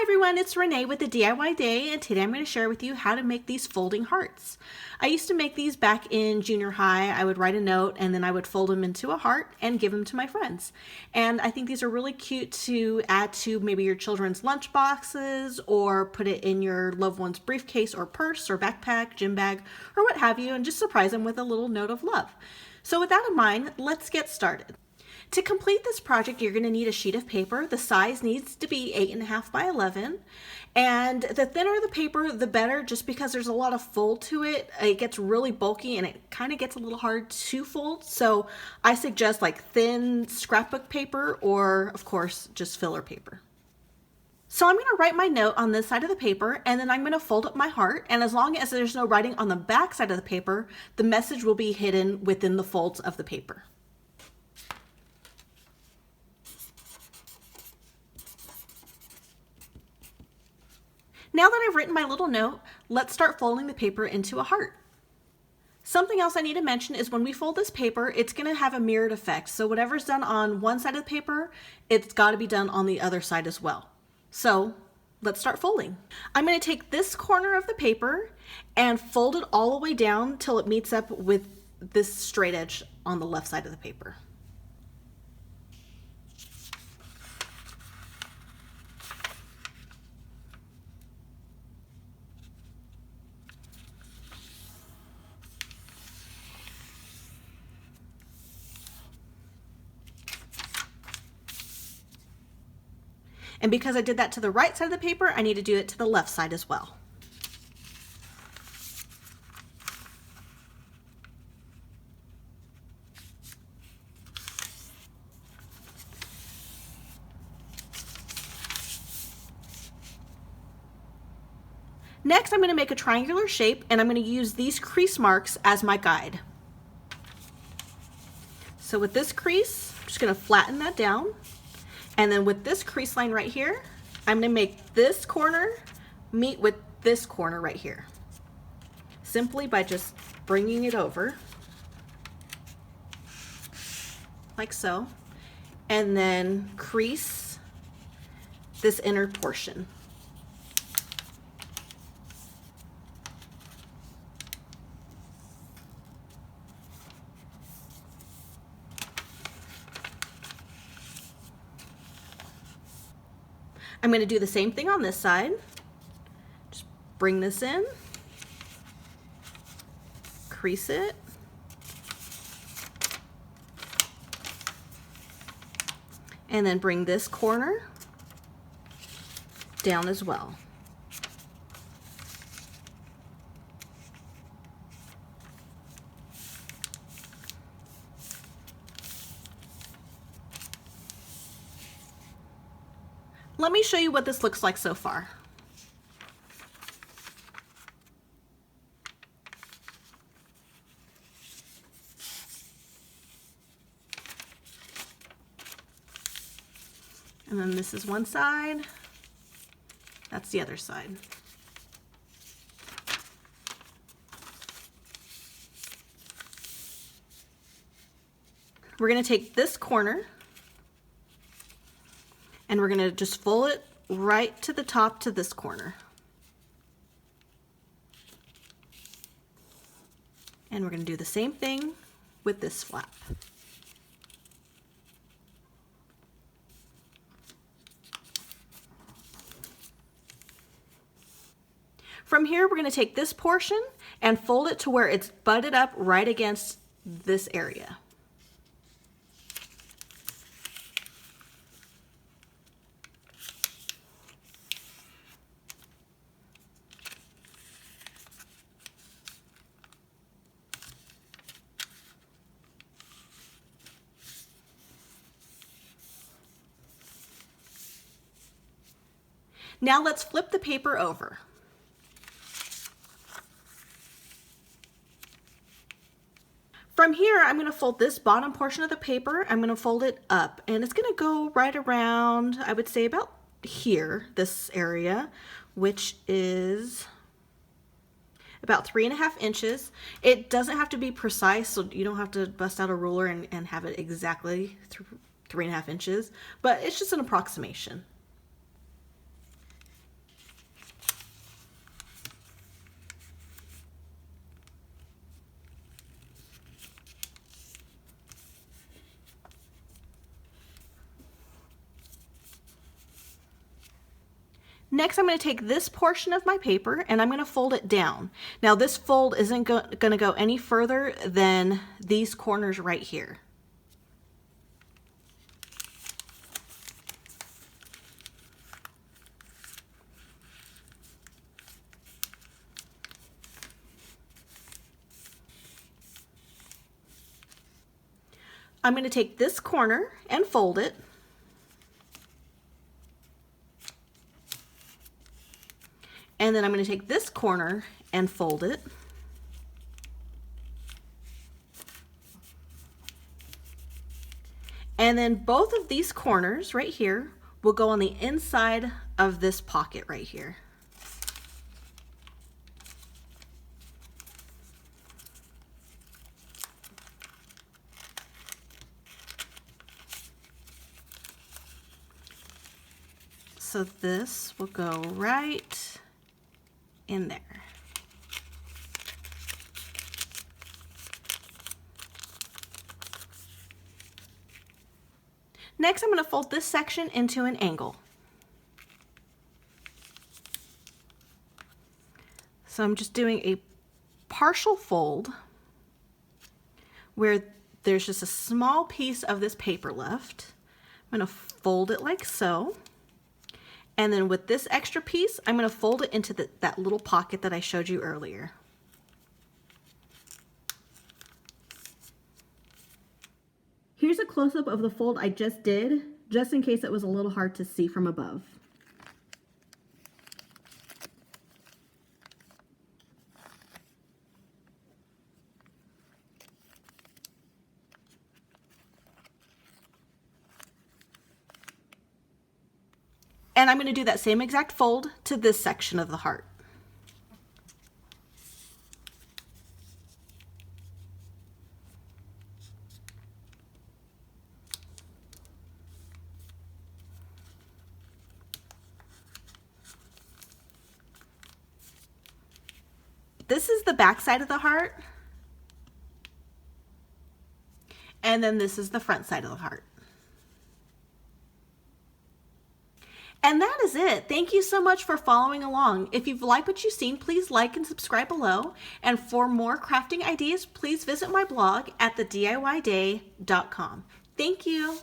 everyone, it's Renee with the DIY Day, and today I'm going to share with you how to make these folding hearts. I used to make these back in junior high. I would write a note and then I would fold them into a heart and give them to my friends. And I think these are really cute to add to maybe your children's lunch boxes or put it in your loved one's briefcase or purse or backpack, gym bag, or what have you, and just surprise them with a little note of love. So with that in mind, let's get started. To complete this project, you're going to need a sheet of paper. The size needs to be 8.5 by 11. And the thinner the paper, the better, just because there's a lot of fold to it. It gets really bulky and it kind of gets a little hard to fold. So I suggest like thin scrapbook paper or, of course, just filler paper. So I'm going to write my note on this side of the paper, and then I'm going to fold up my heart. And as long as there's no writing on the back side of the paper, the message will be hidden within the folds of the paper. Now that I've written my little note, let's start folding the paper into a heart. Something else I need to mention is when we fold this paper, it's going to have a mirrored effect. So whatever's done on one side of the paper, it's got to be done on the other side as well. So let's start folding. I'm going to take this corner of the paper and fold it all the way down till it meets up with this straight edge on the left side of the paper. And because I did that to the right side of the paper, I need to do it to the left side as well. Next, I'm going to make a triangular shape, and I'm going to use these crease marks as my guide. So with this crease, I'm just going to flatten that down. And then with this crease line right here, I'm going to make this corner meet with this corner right here. Simply by just bringing it over, like so, and then crease this inner portion. I'm going to do the same thing on this side. Just bring this in, crease it, and then bring this corner down as well. Let me show you what this looks like so far. And then this is one side, that's the other side. We're going to take this corner and we're going to just fold it right to the top to this corner. And we're going to do the same thing with this flap. From here, we're going to take this portion and fold it to where it's butted up right against this area. Now let's flip the paper over. From here, I'm going to fold this bottom portion of the paper. I'm going to fold it up, and it's going to go right around, I would say about here, this area, which is about 3.5 inches. It doesn't have to be precise, so you don't have to bust out a ruler and have it exactly 3.5 inches, but it's just an approximation. Next, I'm going to take this portion of my paper and I'm going to fold it down. Now this fold isn't going to go any further than these corners right here. I'm going to take this corner and fold it. And then I'm going to take this corner and fold it. And then both of these corners right here will go on the inside of this pocket right here. So this will go right in there. Next, I'm going to fold this section into an angle. So I'm just doing a partial fold where there's just a small piece of this paper left. I'm going to fold it like so. And then with this extra piece, I'm going to fold it into that little pocket that I showed you earlier. Here's a close-up of the fold I just did, just in case it was a little hard to see from above. And I'm going to do that same exact fold to this section of the heart. This is the back side of the heart. And then this is the front side of the heart. And that is it. Thank you so much for following along. If you've liked what you've seen, please like and subscribe below. And for more crafting ideas, please visit my blog at thediyday.com. Thank you.